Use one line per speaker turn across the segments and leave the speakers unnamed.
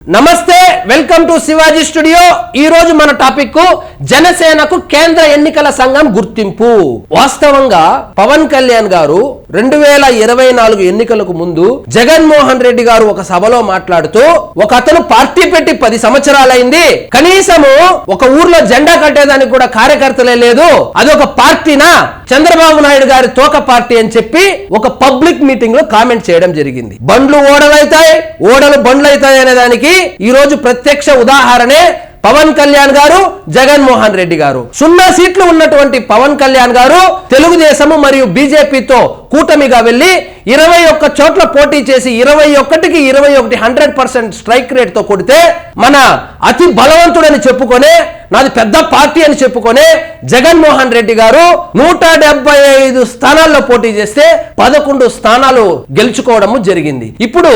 నమస్తే welcome to Shivaji studio. ఈ రోజు మన టాపిక్ జనసేనకు కేంద్ర ఎన్నికల సంఘం గుర్తింపు। వాస్తవంగా పవన్ కళ్యాణ్ గారు 2024 ఎన్నికలకు ముందు జగన్మోహన్ రెడ్డి గారు ఒక సభలో మాట్లాడుతూ ఒక అతను పార్టీ పెట్టి 10 సంవత్సరాలైంది, కనీసము ఒక ఊర్లో జెండా కట్టేదానికి కూడా కార్యకర్తలే లేదు, అది ఒక పార్టీనా, చంద్రబాబు నాయుడు గారి తోక పార్టీ అని చెప్పి ఒక పబ్లిక్ మీటింగ్ లో కామెంట్ చేయడం జరిగింది। బండ్లు ఓడలైతాయి, ఓడలు బండ్లు అవుతాయి అనే దానికి ఈ రోజు ప్రత్యక్ష ఉదాహరణే పవన్ కళ్యాణ్ గారు, జగన్మోహన్ రెడ్డి గారు। 0 సీట్లు ఉన్నటువంటి పవన్ కళ్యాణ్ గారు తెలుగుదేశం మరియు బీజేపీతో కూటమిగా వెళ్లి 21 చోట్ల పోటీ చేసి 21కి 21 100% స్ట్రైక్ రేట్ తో కొడితే మన అతి బలవంతుడని చెప్పుకొనే, నాది పెద్ద పార్టీ అని చెప్పుకొనే జగన్మోహన్ రెడ్డి గారు 175 స్థానాల్లో పోటీ చేస్తే 11 స్థానాలు గెలుచుకోవడం జరిగింది। ఇప్పుడు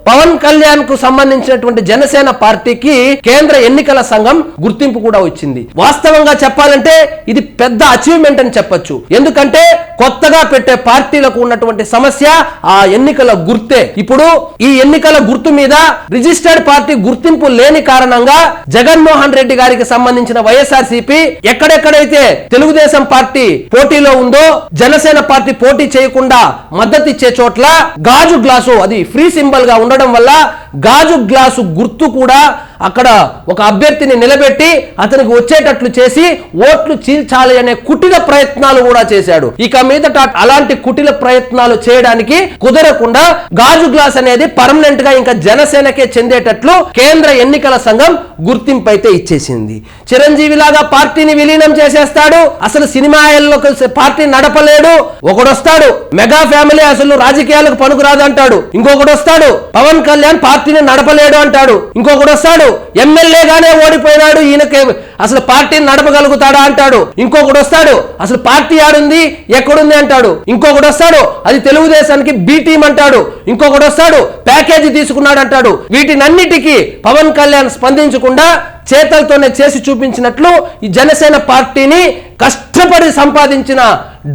పవన్ కళ్యాణ్ కు సంబంధించినటువంటి జనసేన పార్టీకి కేంద్ర ఎన్నికల సంఘం గుర్తింపు కూడా వచ్చింది। వాస్తవంగా చెప్పాలంటే ఇది పెద్ద అచీవ్మెంట్ అని చెప్పొచ్చు। ఎందుకంటే కొత్తగా పెట్టే పార్టీలకు ఉన్నటువంటి సమస్య ఆ ఎన్నికల గుర్తే। ఇప్పుడు ఈ ఎన్నికల గుర్తు మీద రిజిస్టర్డ్ పార్టీ గుర్తింపు లేని కారణంగా జగన్మోహన్ రెడ్డి గారికి సంబంధించిన వైఎస్ఆర్సీపీ ఎక్కడెక్కడైతే తెలుగుదేశం పార్టీ పోటీలో ఉందో జనసేన పార్టీ పోటీ చేయకుండా మద్దతు ఇచ్చే చోట్ల గాజు గ్లాసు, అది ఫ్రీ సింబల్ గా ఉండడం వల్ల గాజు గ్లాసు గుర్తు కూడా అక్కడ ఒక అభ్యర్థిని నిలబెట్టి అతనికి వచ్చేటట్లు చేసి ఓట్లు చీల్చాలి అనే కుటిల ప్రయత్నాలు కూడా చేశాడు। ఇక మీదట అలాంటి కుటిల ప్రయత్నాలు చేయడానికి కుదరకుండా గాజు గ్లాస్ అనేది పర్మనెంట్ గా ఇంకా జనసేనకే చెందేటట్లు కేంద్ర ఎన్నికల సంఘం గుర్తింపు అయితే ఇచ్చేసింది। చిరంజీవి లాగా పార్టీని విలీనం చేసేస్తాడు, అసలు సినిమాల్లో పార్టీ నడపలేడు, ఒకడొస్తాడు మెగా ఫ్యామిలీ అసలు రాజకీయాలకు పనికిరాదు అంటాడు, ఇంకొకడు వస్తాడు పవన్ కళ్యాణ్ పార్టీని నడపలేడు అంటాడు, ఇంకొకడు వస్తాడు ఎమ్మెల్యేగానే ఓడిపోయినాడు ఈయనకి అసలు పార్టీని నడపగలుగుతాడా అంటాడు, ఇంకొకడు వస్తాడు అసలు పార్టీ ఆడుంది ఎక్కడుంది అంటాడు, ఇంకొకడు వస్తాడు అది తెలుగుదేశానికి బి టీం అంటాడు, ఇంకొకడు వస్తాడు ప్యాకేజీ తీసుకున్నాడు అంటాడు। వీటినన్నిటికీ పవన్ కళ్యాణ్ స్పందించకుండా చేతలతోనే చేసి చూపించినట్లు ఈ జనసేన పార్టీని కష్టపడి సంపాదించిన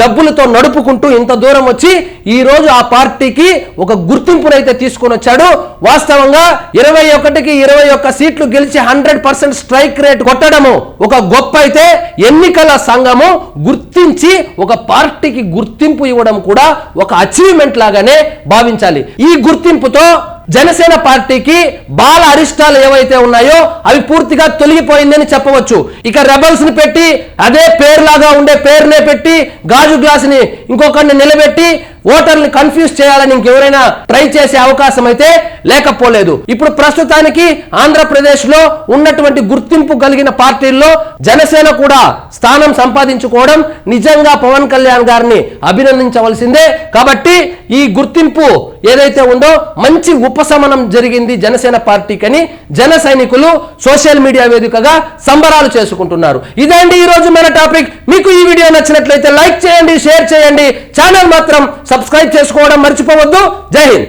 డబ్బులతో నడుపుకుంటూ ఇంత దూరం వచ్చి ఈ రోజు ఆ పార్టీకి ఒక గుర్తింపునైతే తీసుకొని వచ్చాడు। వాస్తవంగా 21కి 21 సీట్లు గెలిచి 100% స్ట్రైక్ రేట్ కొట్టడము ఒక గొప్ప అయితే, ఎన్నికల సంఘము గుర్తించి ఒక పార్టీకి గుర్తింపు ఇవ్వడం కూడా ఒక అచీవ్మెంట్ లాగానే భావించాలి। ఈ గుర్తింపుతో జనసేన పార్టీకి బాల అరిష్టాలు ఏవైతే ఉన్నాయో అవి పూర్తిగా తొలగిపోయిందని చెప్పవచ్చు। ఇక రెబల్స్ ని పెట్టి అదే పేరులాగా ఉండే పేరునే పెట్టి గాజు గ్లాస్ ని ఇంకొకరిని నిలబెట్టి ఓటర్ని కన్ఫ్యూజ్ చేయాలని ఇంకెవరైనా ట్రై చేసే అవకాశం అయితే లేకపోలేదు। ఇప్పుడు ప్రస్తుతానికి ఆంధ్రప్రదేశ్ లో ఉన్నటువంటి గుర్తింపు కలిగిన పార్టీల్లో జనసేన కూడా స్థానం సంపాదించుకోవడం నిజంగా పవన్ కళ్యాణ్ గారిని అభినందించవలసిందే। కాబట్టి ఈ గుర్తింపు ఏదైతే ఉందో మంచి ఉపశమనం జరిగింది జనసేన పార్టీకని జన సైనికులు సోషల్ మీడియా వేదికగా సంబరాలు చేసుకుంటున్నారు। ఇదండి ఈ రోజు మన టాపిక్। మీకు ఈ వీడియో నచ్చినట్లయితే లైక్ చేయండి, షేర్ చేయండి, ఛానల్ మాత్రం సబ్స్క్రైబ్ చేసుకోవడం మర్చిపోవద్దు। జై హింద్।